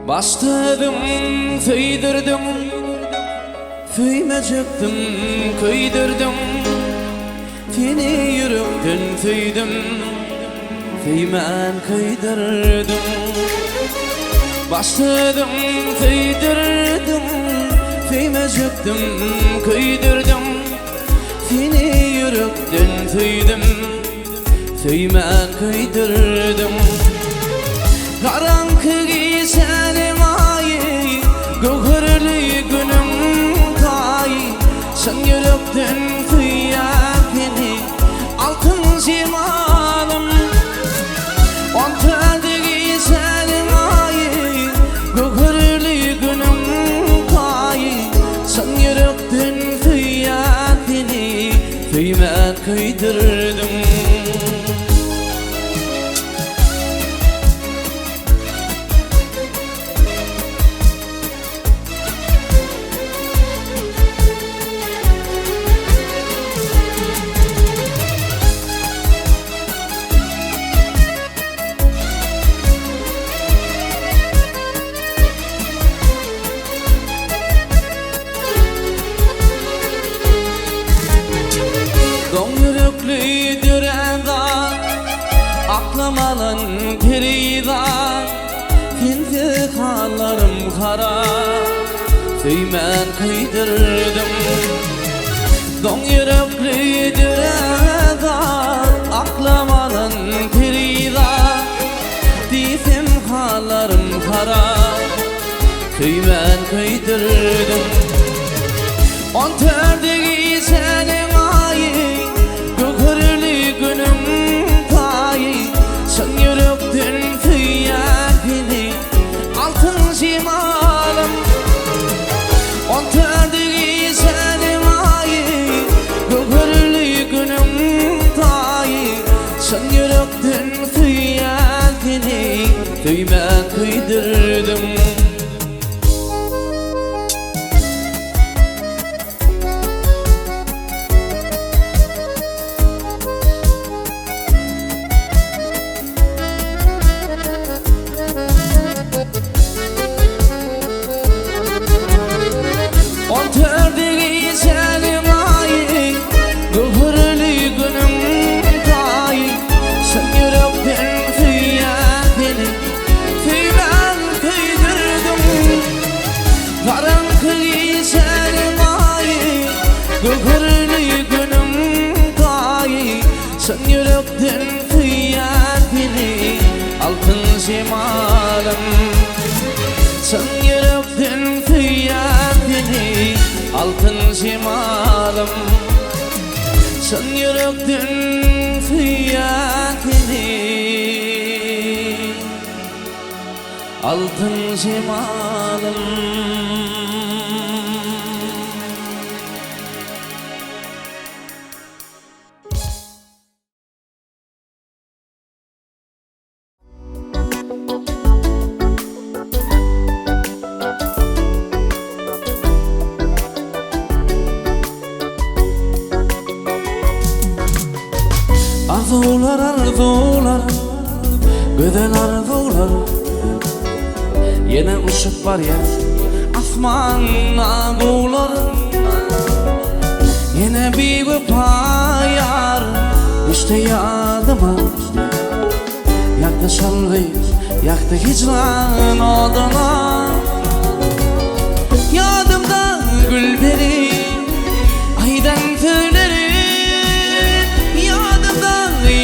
Başladım, feydırdım, feymecektim, köydürdüm. Feni yürekten feydim, feymen köydürdüm. Başladım, feydırdım, feymecektim, köydürdüm. Feni yürekten feydim, feymen köydürdüm. Karanlık senin ayı, göğürlü günüm kayı. Sen yürekten fıyak beni, altın zimanım. Ontadığı senin ayı, göğürlü günüm kayı. Sen yürekten fıyak beni, feymen köydürdüm. Aklamalan perida, intihallarım kara, feymen köydürdüm. Don yürekli düreda, aklamalan perida, difim hallarım kara, feymen köydürdüm. On terdiği senin ayı, göğürlü günüm payı. Sen yürekten fıyak beni, altın zimalım. On terdiği senin ayı, göğürlü günüm payı. Sen yürekten fıyak beni, feymen köydürdüm. Terdiği senin ayı, göğürlü günüm kayı. Sen yürekten fıyak beni, feymen köydürdüm. Karanlık senin ayı, göğürlü günüm kayı. Sen yürekten fıyak beni, altın zimalım. Sen yürekten fıyak beni, altın zimalım. Sen yürekten fıyak beni, altın zimalım. Arzular, arzular, güzel arzular. Yine ışık var ya asmanla gular. Yine bir payar işte yadıma. Yaktı şalgıyız, yaktı hicran oduna. Yadımda gülleri, aydan tüyleri.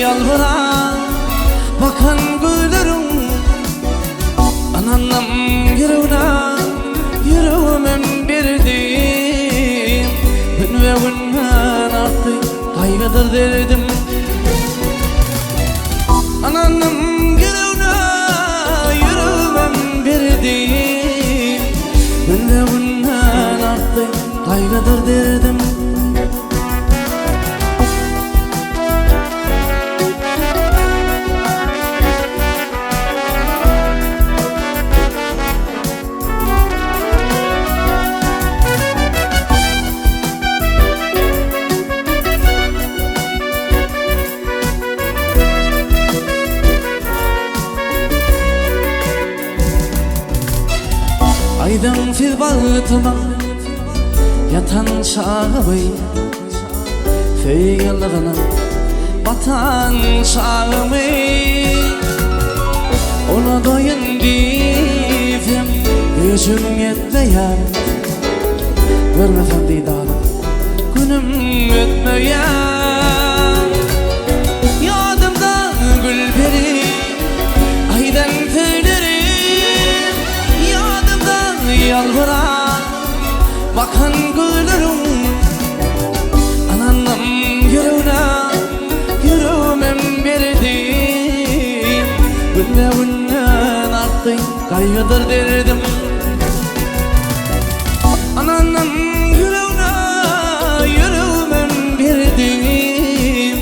Yalvaran bakan güllerim, ananım yüreğine, yüreğimin birdim. Gün ve günden arttı, kaygıdır derdim. Ananım yüreğine, yüreğimin birdim. Gün ve günden arttı, kaygıdır derdim. Aydan fil bağıtıma yatan çağımı Feyyalığına batan çağımı Ona doyun diyem yüzüm yetmeyen Görmesem didarım günüm ötmeyen Yadımda gül peri aydan tüyleri Yadımda yalvaran bakan güllerim Ananım yüreğime verdim Gülmerinden arttı kaygıdır derdim Ananım yüreğime verdim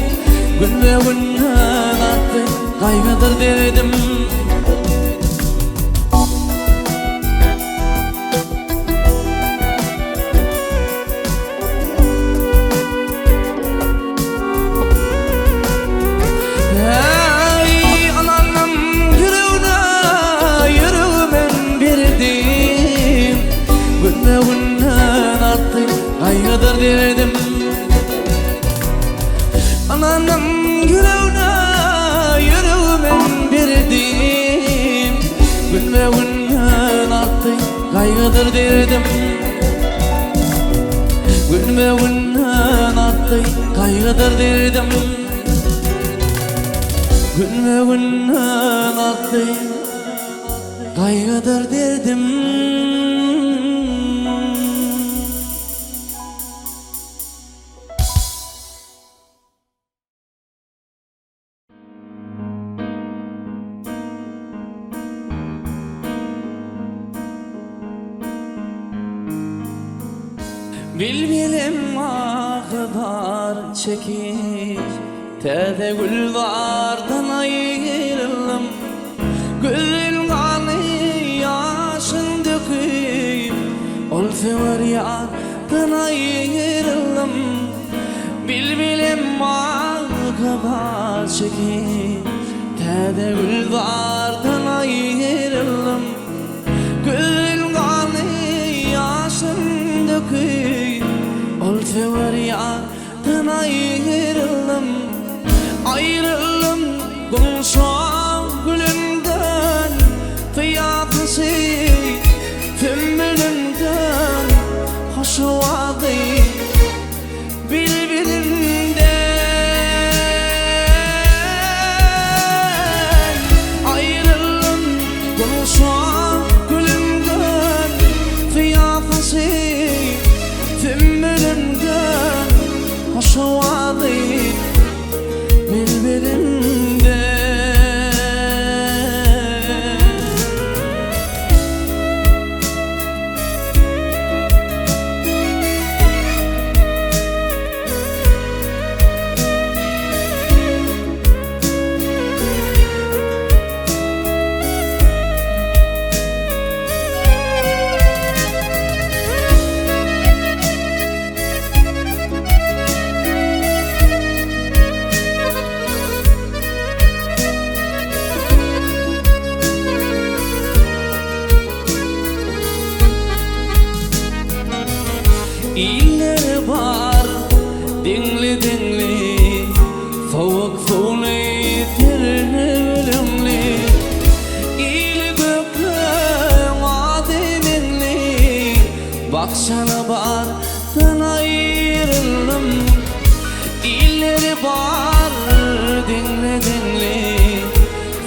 Gülmerinden arttı kaygıdır derdim Kaygıdır derdim Ananım yüreğime verdim Gülmerinden arttı kaygıdır derdim Gülmerinden arttı kaygıdır derdim Gülmerinden arttı kaygıdır derdim Bilmelim ağlar çekip Tede güllardan ayrılım Gülün kanı yaşın döküp Ol feryattan ayrılım Bilmelim ağlar çekip Tede güllardan ayrılım Gülün kanı yaşın döküp Ol feryattan ayrılım Ayrılım gülşan gülümden Fiyatlısı fümmülümden Hoşu vardı bilbilimden Ayrılım gülşan gülümden Fiyatlısı fümmülümden Hoşu vardı bilbilimden İller var dingli dingli Soğuk soğuni terlemli İli gökler ademinli Baksana bardan ayrılım İller var dingli dingli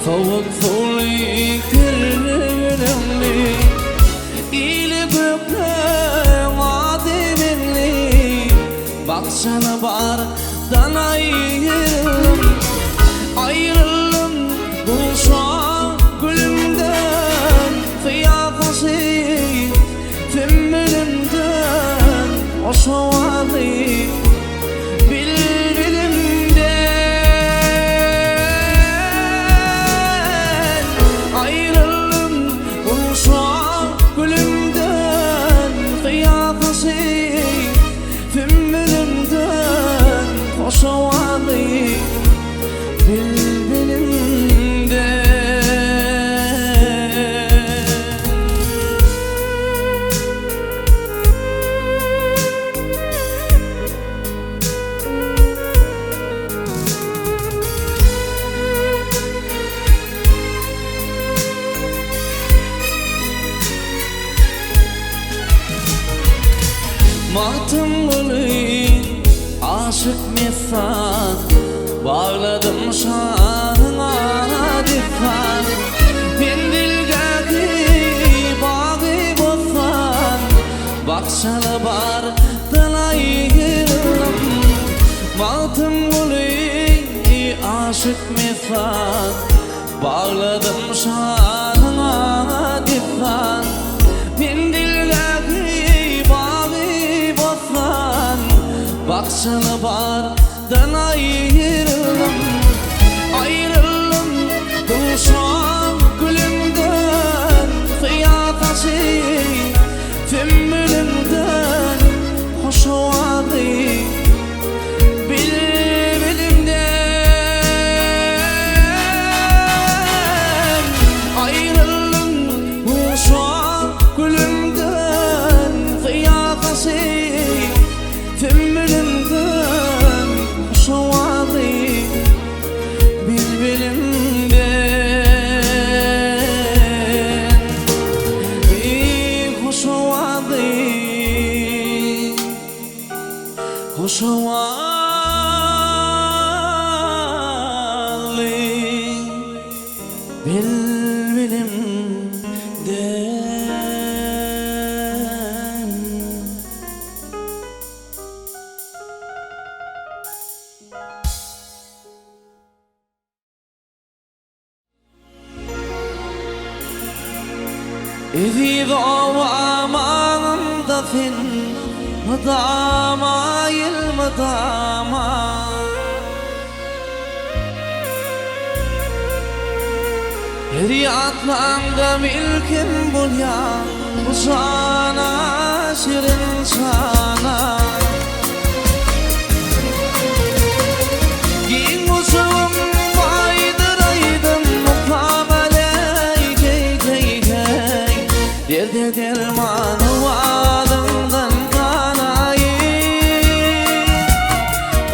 Soğuk soğuni terlemli İli gökler Baksana bardan ayrılım Ayrılım gülşan gülümden Fiyatlısı fümmülümden Hoşu vardı bilbilimden Ayrılım gülşan gülümden Fiyatlısı fümmülümden Hoşu vardı Baktım gülü aşık mefan, bağladım şanına difan. Ben dilgâki bağı bofan, baksana bar dalayırım. Baktım gülü aşık mefan, bağladım şanına difan. Ben dilgâki bağı bofan, baksana bardan ayrılım. Ayrılım bulsam gülümden, kıyafası fümmülümden. Hoş ovadı bilbilimden. Ayrılım bulsam gülümden, kıyafası fümmülümden. Hoş ovadı bilbilimden. Hoş ovadı, hoş ovadı bilbilimden. إذي ضوى ما دفن مداما المداما. Riyatlarında milkim bulyan, bu sana şirin sana. Giyin uzun baydıraydım mukabele gey gey gey. Derde dermanı alımdan kanayım.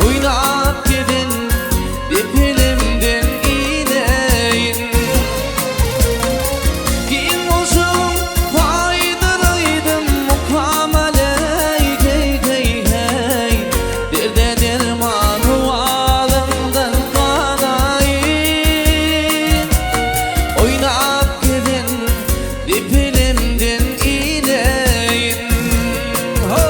Oynat gidin bir pilimden ineyin. Giyin uzun baydıraydım mukabele gey gey gey. Derde dermanı alımdan kanayım. Oynat gidin bir pilimden ineyin. Ho!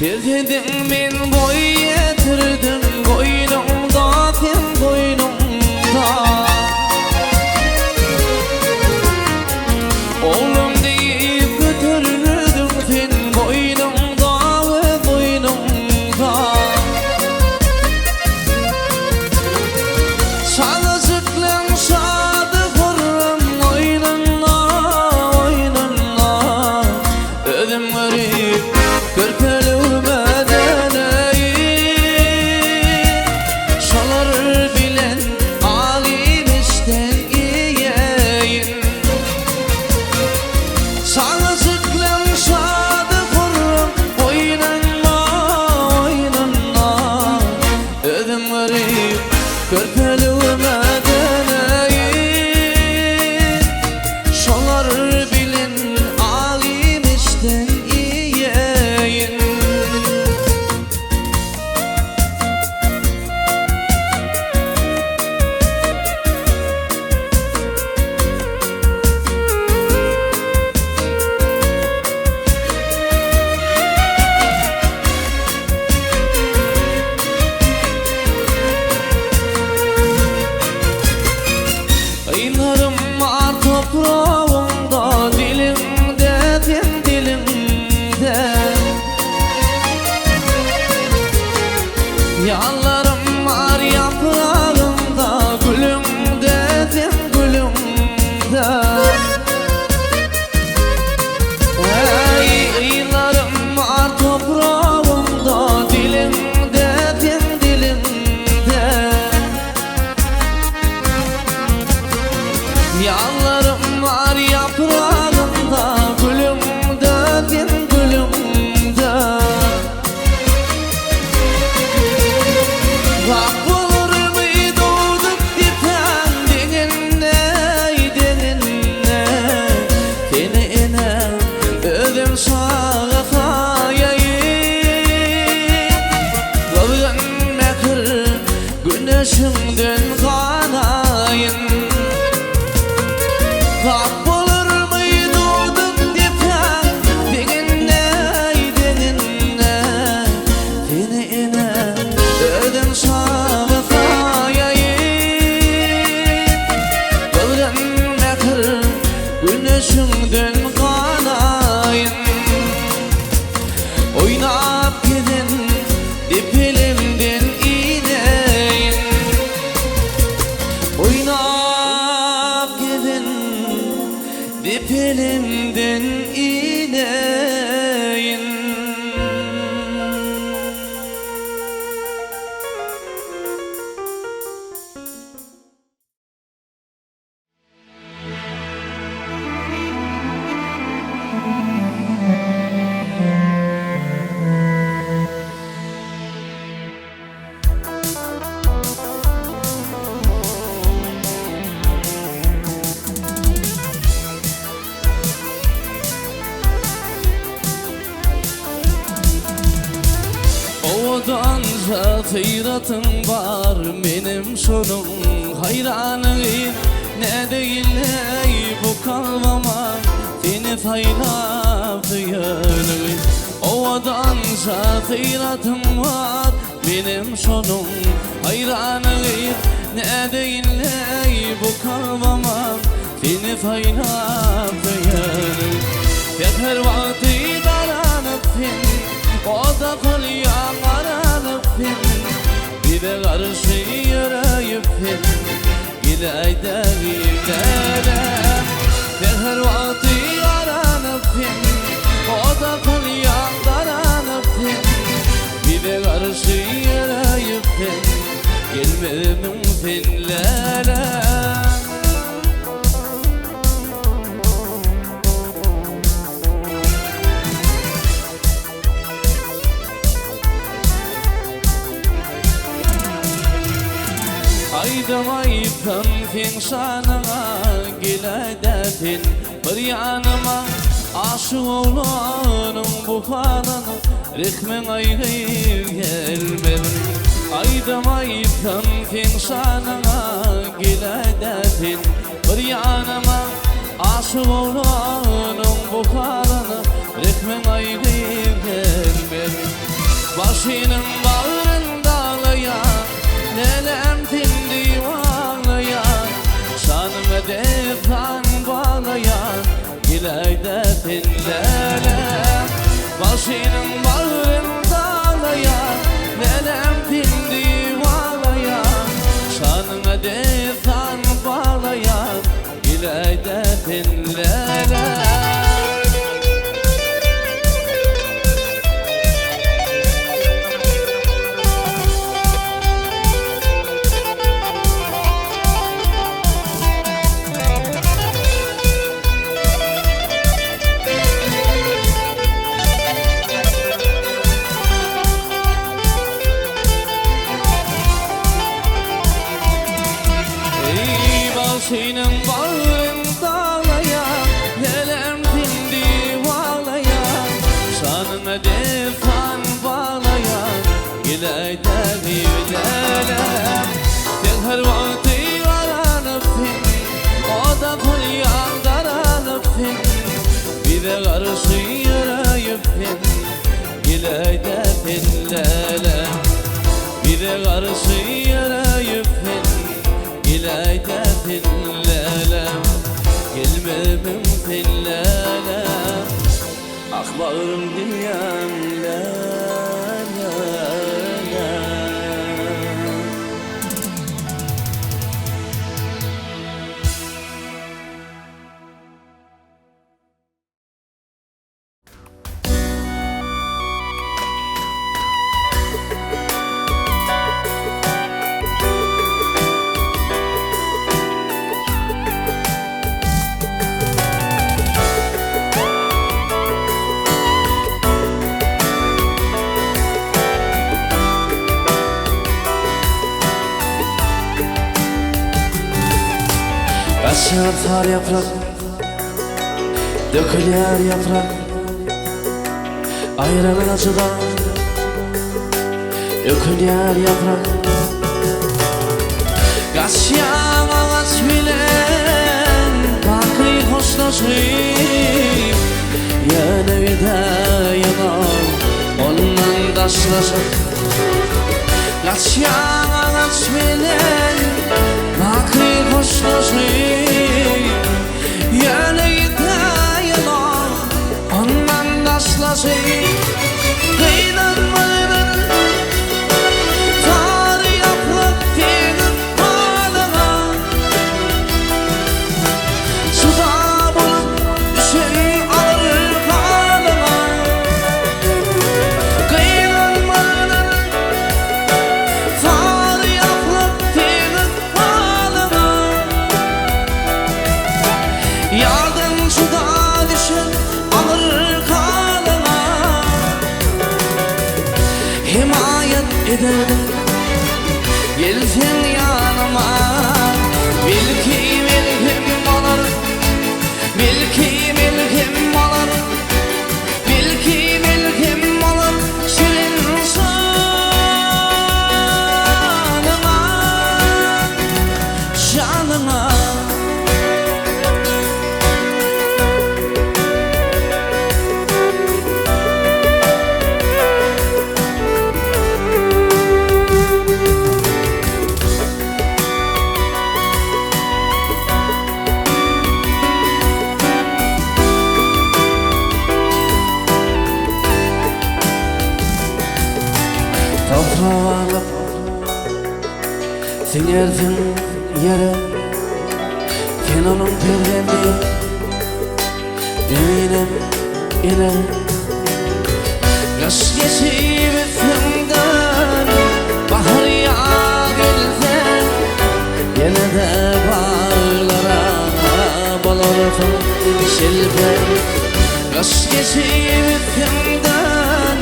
Bir dedim ben boy yetirdim koynumda, sen koynumda. Oğlum deyip götürürdüm sen koynumda ve koynumda. Sana zıklım sadık vururum oynunla, oynunla. Ödüm garip körpelüğüme deneyim. Şalar bilen alim işten yiyin. Sana zıklım sadık vururum oynunla, oynunla. Ödüm garip körpelüğüme deneyim. Şalar bilen alim işten yiyin. gülüşünden kanayın. Kap olur mıydı odun depen Deginne deginne Denine öden şabı kayayın. Kıvrınma kır gülüşünden kanayın. Oynap gidin dipilimden ineyin. Oynap gidin dipilimden ineyin. Odanca feyratın var benim şunun hayranıyım. Ne değil ey bu kalmama seni faylaptı yanım. Odanca feyratın var benim şunun hayranıyım. Ne değil ey bu kalmama seni faylaptı yanım. Yeter vakti daranıp o da kalyan aranıp bir de karşı yarayıp gileyde gileyem. Her vakti aranıp o da kalyan aranıp bir de karşı yarayıp gelmedim finlere. Aydım ayıptım finşanına giledetin bir yanıma. Aşık oğlanın bu halını rıkmen ayrı gelmem. Aydım ayıptım finşanına giledetin bir yanıma. Aşık oğlanın bu halını rıkmen ayrı gelmem. Başının bağrında ağlayan nelem tindi ağlayan, şanıma defan bağlayan gileyde tinlelem. Başının bağrında ağlayan nelem tindi ağlayan, şanıma defan bağlayan gileyde tinlelem. Başının bağrında ağlayan nelem tindi ağlayan, şanına defan bağlayan gileyde gilelem. Her vakti aranıp o da kalyan daranıp bir de karşı yarayıp gileyde tinlelem. Bir de karşı yarayıp gileyde tinlelem. Gelmemim tinlelem. Ah bağrım dünyamlelem. Açar yaprak, döküler yaprak, ayranın acıdan döküler yaprak. Yaşayan ağaç bilen bakı hoşlaşıp yanıda yanar ondan daşlaşıp. Yaşayan ağaç bilen bakı hoşlaşıp yanıda yanar ondan daşlaşıp. Himayet ederdim gelsen yanıma. Bil ki milhim olur, bil ki milhim olur, bil ki milhim olur şirin şanıma, şanıma. Toprağa alıp sinersin yere, sen onun perdemi eminim ile. Yaş geçip üstümden bahar yağ gelse, yine de bağlara bulursun şilpe. Yaş geçip üstümden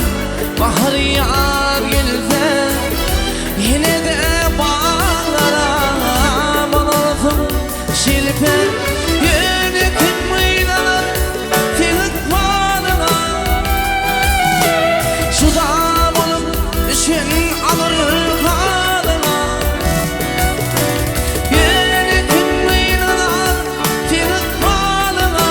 bahar yağ gelse, yine de bağlara bulursun şilpe. Yeni kıtmıyla filik bağına, suda bulup üçün alır kanına. Yeni kıtmıyla filik bağına,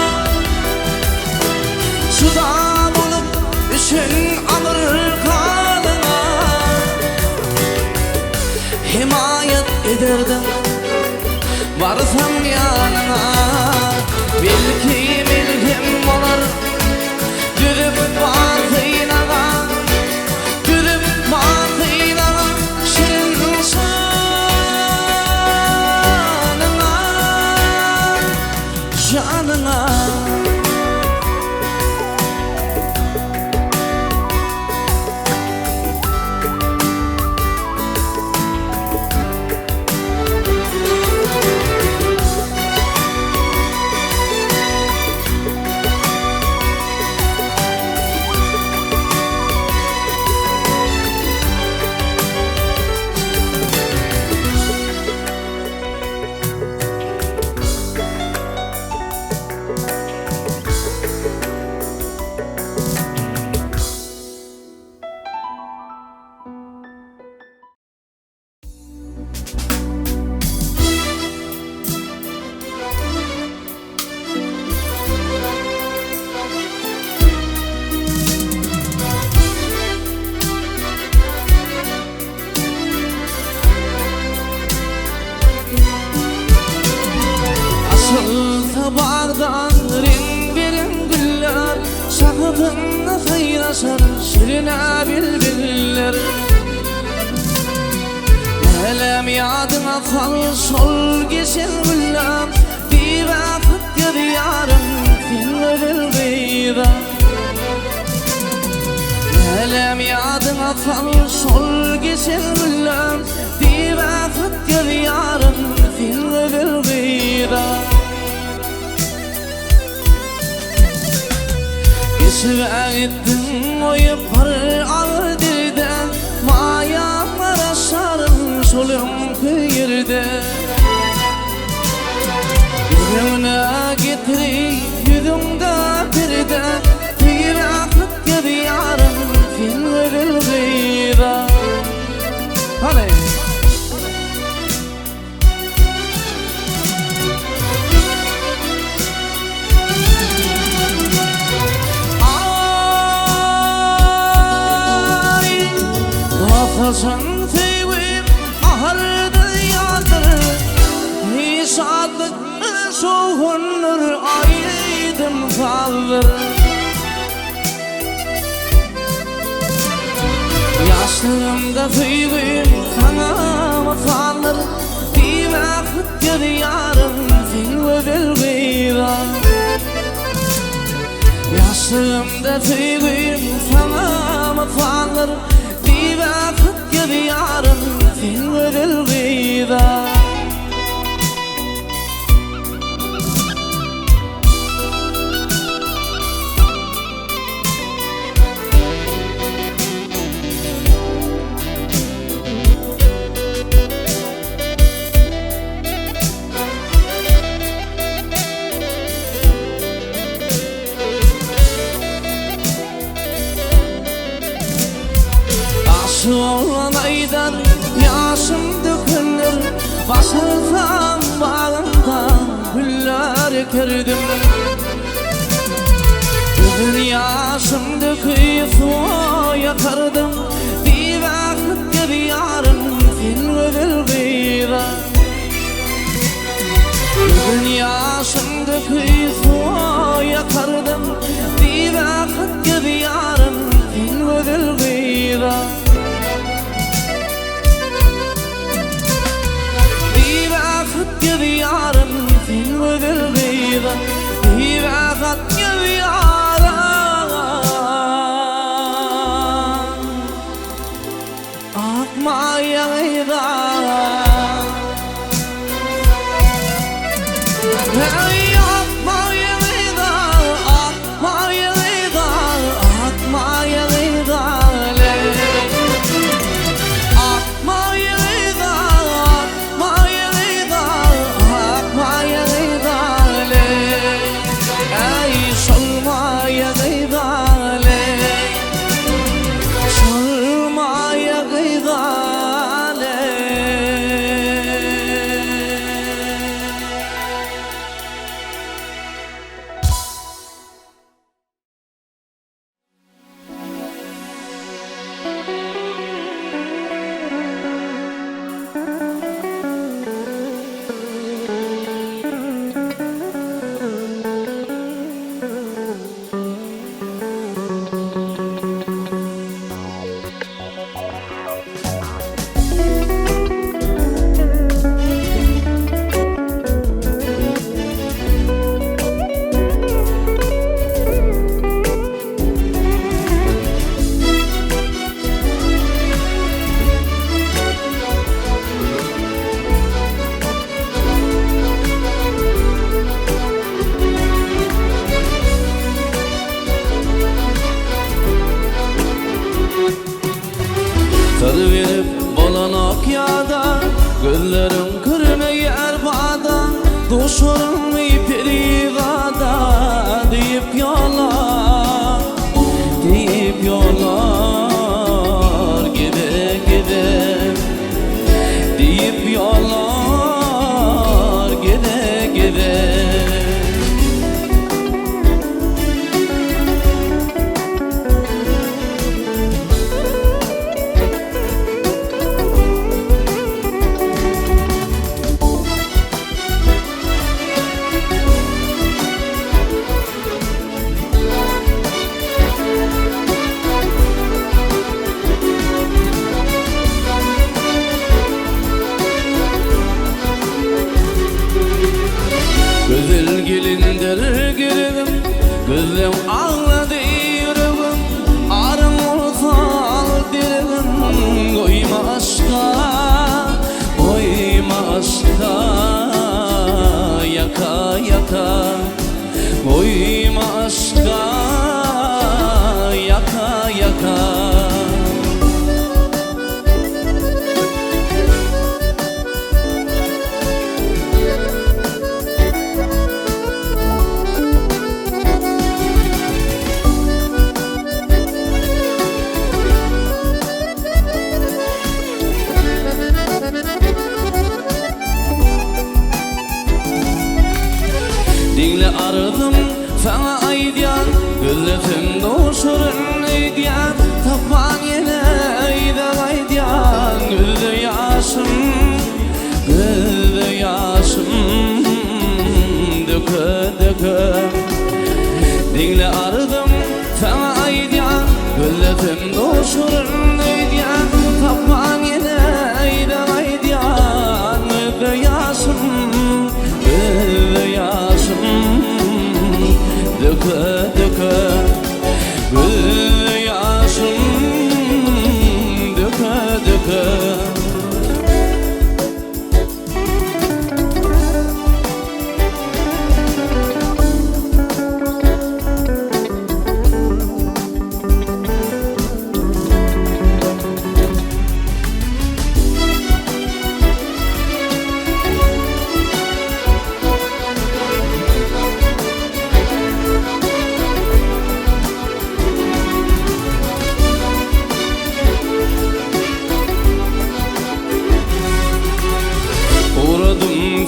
suda bulup üçün alır kanına. Himayet ederdim varsam yanına. Bil ki milhim olur, dürüp batıynağa, dürüp batıynağa şirin şanına, şanına. Tabağdan rengarenk güller, şahıtınla sayraşar şirine bülbüller. Elem yadına kal sol geçen güller, bir vakit görüyorum filmler beyda. Elem yadına kal sol geçen güller, bir vakit görüyorum filmler beyda. Geçiverdim o yapar aldirden, mayalar aşarım solum kıyırda. Yüzümüne getirip yüzümde birde, bir vakit görüyorum filmler beyda. Hadi. olsun sevim ahırdır yardır Nişadlık soğunur aydım saldır Yaşlığımda sevim sana masaldır Bir vakit yarım fin ve bilgıyla Yaşlığımda sevim sana masaldır Bir vakit yarım fin ve bilgıyla Aşı olan aydan yaşım dökülür Basılsam bağımdan güller ekerdim Bugün yaşım döküyü suya yakardım Bir vakit gibi yarın fin ödül gıyra Bugün yaşım döküyü suya yakardım Bir vakit gibi yarın fin ödül gıyra gibi yarım fin ödül gıyra Bir vakit gibi yarım Akmaya gıyra Hey akmaya gıyra Akmaya gıyra Akmaya gıyra Akmaya gıyra Akmaya Tadı verip bolanak yağda Güllerim kırmaya bağda Duşarım ipiri gada Deyip yollar Deyip yollar Gide gide Deyip yollar Gide gide Güzel gelindir gelirim Gözüm ağladı yüreğim Arım olsa al dirim Koyma aşka Koyma aşka Yaka yaka Koyma aşka Yaka yaka Dinle aradım sana aydiyan Gözletim doğuşurun aydiyan Tapan yine ayda aydiyan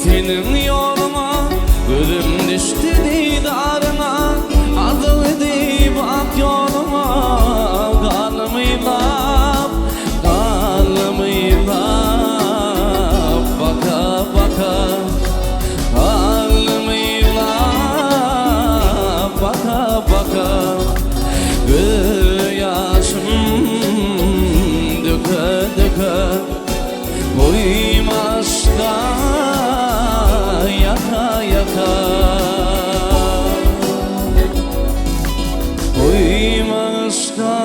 senin yoluma, gözüm düştü didarına. Arzu edip bak yoluma, karnım ilap, karnım ilap. Baka baka, karnım ilap, baka baka. Gözyaşım döke döke, boyum aşka yaka yaka. Boyum aşka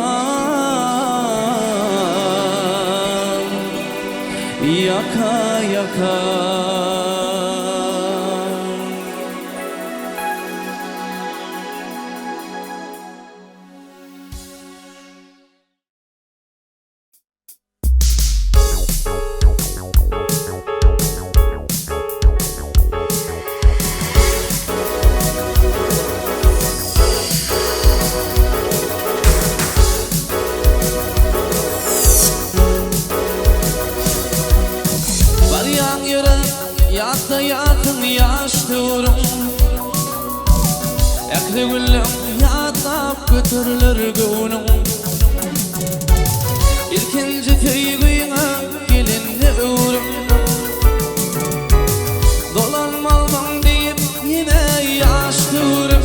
yaka yaka. Yatta yakın yaşlıyorum, ekli güllüm yattap götürülür günüm. İlkinci tüygüyüne gelindi öğrüm, dolanmalmam deyip yine yaşlıyorum.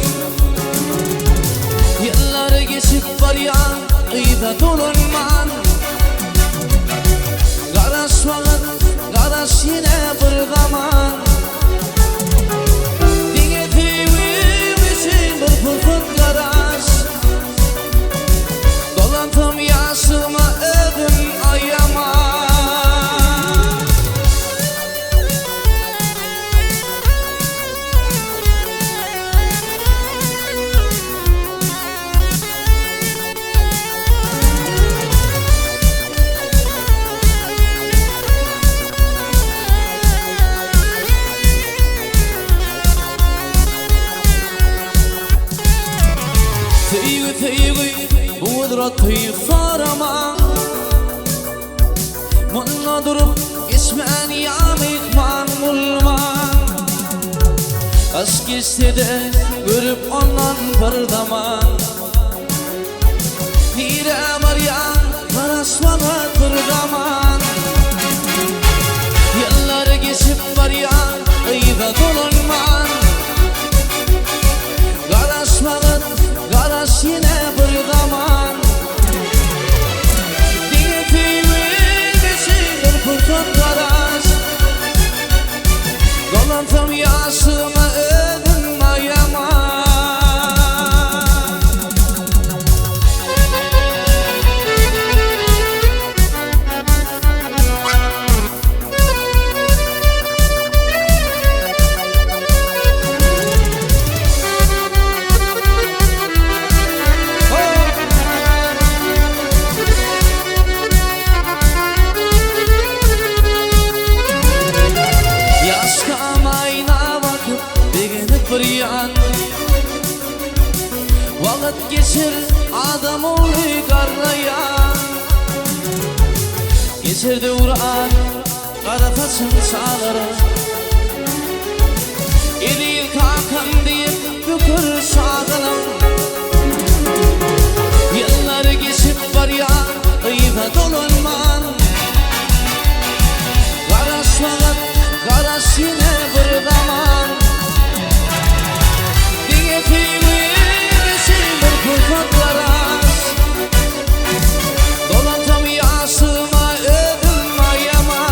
Yılları geçip var ya ıyda dolanman, garaş vakit garaş yine bir zaman. Dinletimim için bir pırpırt garaş, dolantım yaşıma ödüm ayama. Teygi budratı sarama, bununla durup içmen yamikman bulman. Aşk işte de görüp ondan bir zaman, nire var ya karışmalı bir zaman. Yıllar geçip var ya ıyda dolanman, karışmalı garaş yine bir zaman. Dinletimin için bir pırpırt garaş, dolantım yaşıma ödüm ayama. Vakit geçir adam oluyor karlayan, geçirdi uğran kara taşın çağları. İril kalkan deyip bükür sağdanım, yılları geçip var ya ıyda dolanman. Garaş vakit garaş yine bir zaman. Pırpırt garaş, dolantım yaşıma ödüm ayama.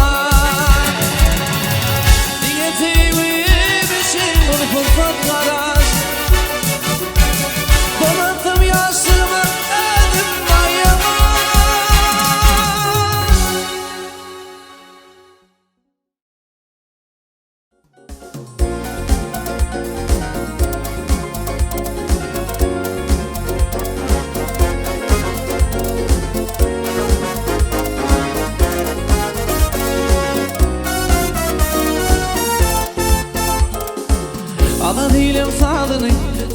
Dinletimin için bir pırpırt garaş, dolantım yaşıma ödüm ayama. Ala değilim sadını,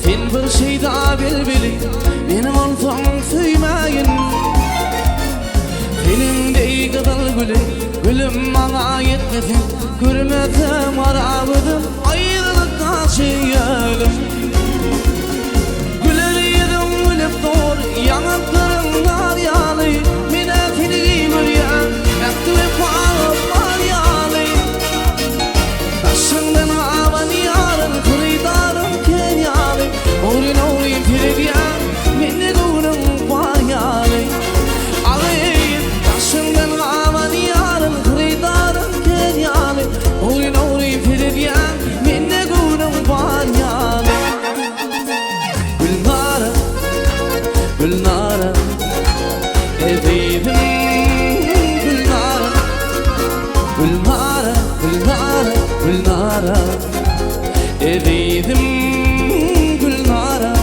sen bir şey daha bilbili, benim olsam söymeyin. Senin değil ey kızıl gülüm, gülüm bana yetmesin. Görmedim arabıdım, ayrılık taşıyalım. Güler yedim gülüp doğru, yanaklarımlar yalı. Minetini görüyen, yaktı bağım var yalı. Taşından aman yarın, kırıdarım kenyalı. Orin orin pirediyen, minne gülüm var yalı. Ağayım, taşından aman yarın, kırıdarım kenyalı. Orin orin pirediyen, minne gülüm var yalı. Gülnara, Gülnara, evim Gülnara, Gülnara, Gülnara, Gülnara, evim Gülnara.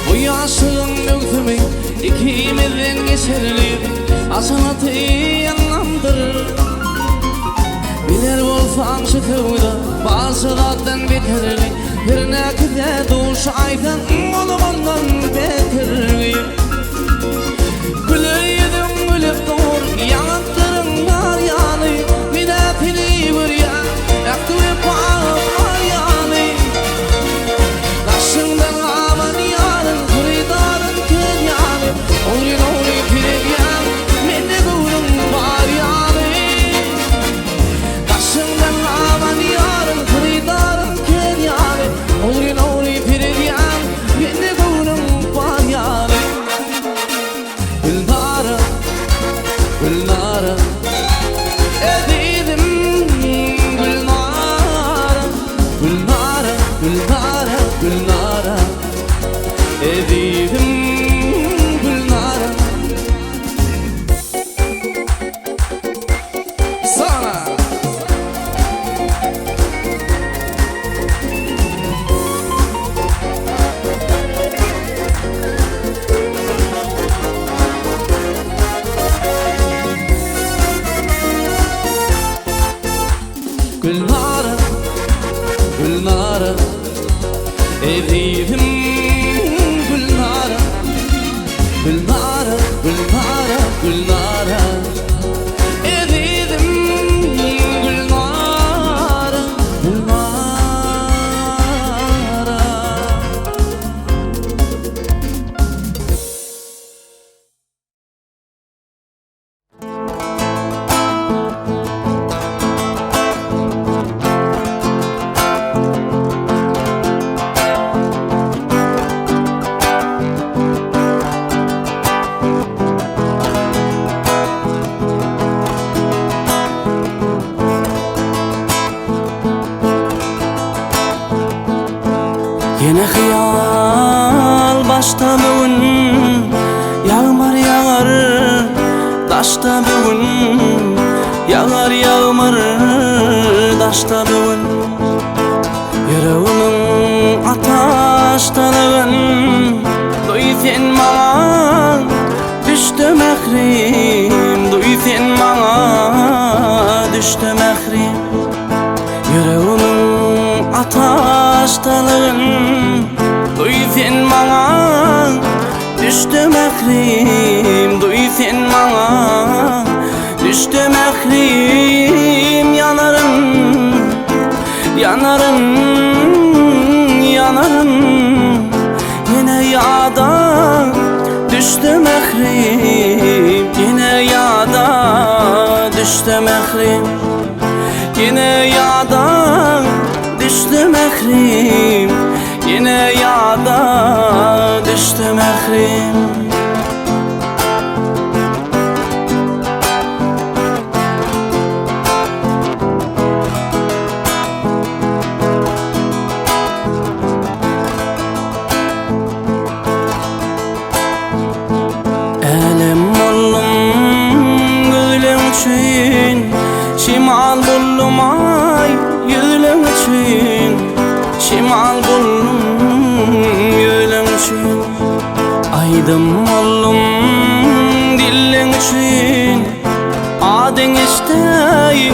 Bu yaşın döktümü ikimizin geçerli asanatı yanlandırır. Bilir olsan şu kıvda bazılardan biterli. Bir nekide duş aydan olumundan beterli. Güler yedim gülüp doğur yanaklarım var yalı. Minetini görüyen yaktı bağım var yalı. Taşından aman yarın, kırıdarım kenyalı. Orin orin pirediyen, minne gülüm var yalı. Taşından aman yarın, kırıdarım kenyalı. Orin orin pirediyen, minne gülüm var yalı. Gülnara, Gülnara, evim Gülnara, Gülnara, Gülnara, Gülnara, evim Gülnara. Sana Gülnara, Gülnara, evim Gülnara, Gülnara, Gülnara, Gülnara, evim Gülnara, Gülnara. Yine hıyal başta bugün, yağmur yağar daşta bugün, yağar yağmur daşta bugün. Yüreğimin ataştalığın, duy sen bana düştü mehrim, duy sen bana düştü mehrim. Yüreğimin ataştalığın, duy sen bana düştü mehrim, duy sen bana düştü mehrim. Yanarım, yanarım, yanarım, yine yağda düştü mehrim, yine yağda düştü mehrim. Yine yağda düştü mehrim, yine yağda düştü mehrim. için şimal buldum ay yüzün için şimal buldum yüzün için aydım oldum dilin için adın istey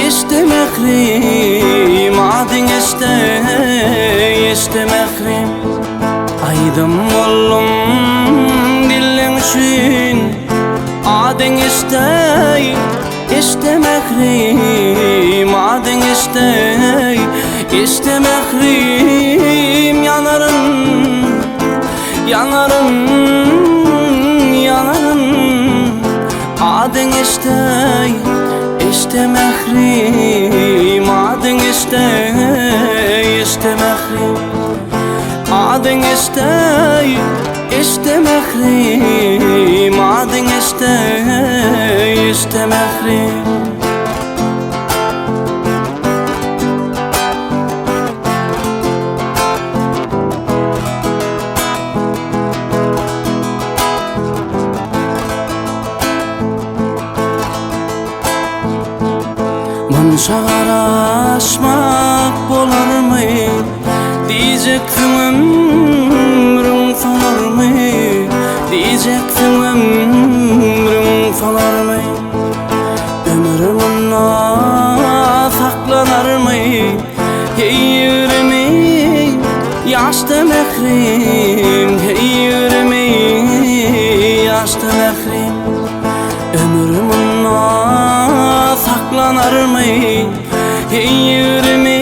istemekrim adın istey istemekrim aydım oldum dilin için adın istey istemekrim adın istey istemekrim yanarım yanarım yanarım adın istey istemekrim adın istey istemekrim adın istey istemekrim adın istey istemekrim Manşa araşmak bolar mı? Diyecektim ömrüm falar mı? Diyecektim ömrüm falar mı? Ömrüm ona saklanar mı? Hey yüreğimi yaş demekrim Hey yüreğimi yaş demekrim Ömrüm ona saklanar mı? Hey yüreğimi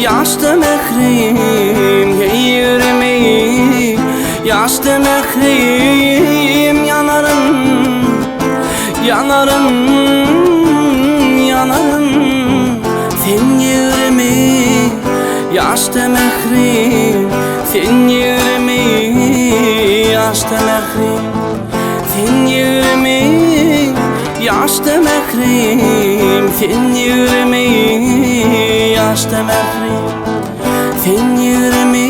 yaş demekrim Hey yüreğimi yaş demekrim Yanarım, yanarım, yanarım Sen yüreğimi yaş demekrim Sen yüreğimi yaş demekrim Sen yüreğimi yaş demekrim Sen yüreğimi yaş demekrim Sen yüreğimi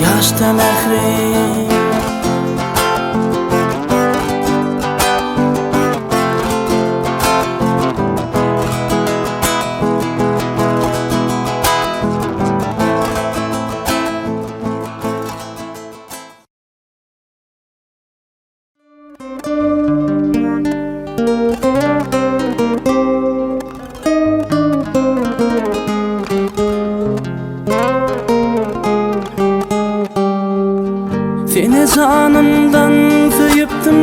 yaş demekrim Seni canımdan sayıptım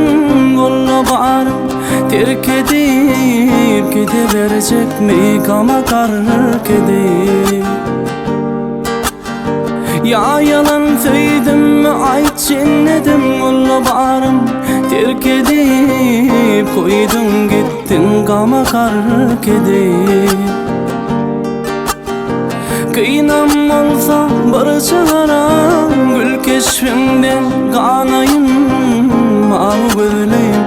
kolla bağrım terk edip gideverecek mi kama karark edip Ya yalan söyledim mi aytçın edim kolla bağrım terk edip koydun gittin kama karark edip Kıynam olsa barışara gül keşfimden kanayım Al gözleyim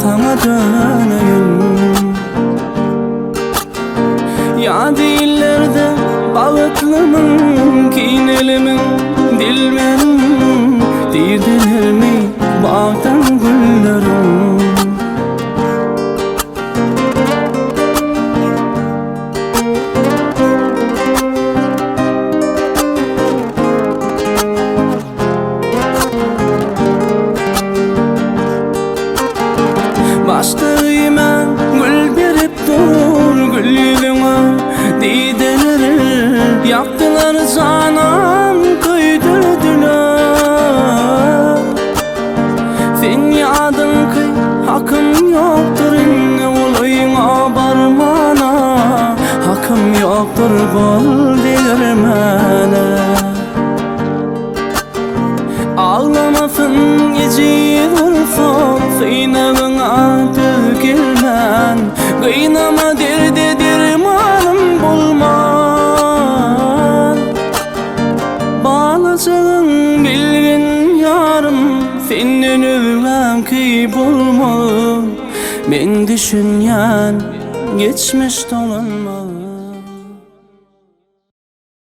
sana döneyim Ya dillerde bağıtlımın kinelimin dilmerim Dirdiler mi bağdan güllerim Bastığıma gül berip dur gül yüzüme Dideleri yaktılar canım köydürdüler Sen yadın ki hakkım yoktur inne olayına barmana Hakkım yoktur bol değirmene Ağlamasın geceyi vursun Sıynağına dökülmen Kıynama derdi dermanım bulman Bağlacağın bilgin yarım Senin övgem ki bulmalı Ben düşünyen geçmiş dolanmalı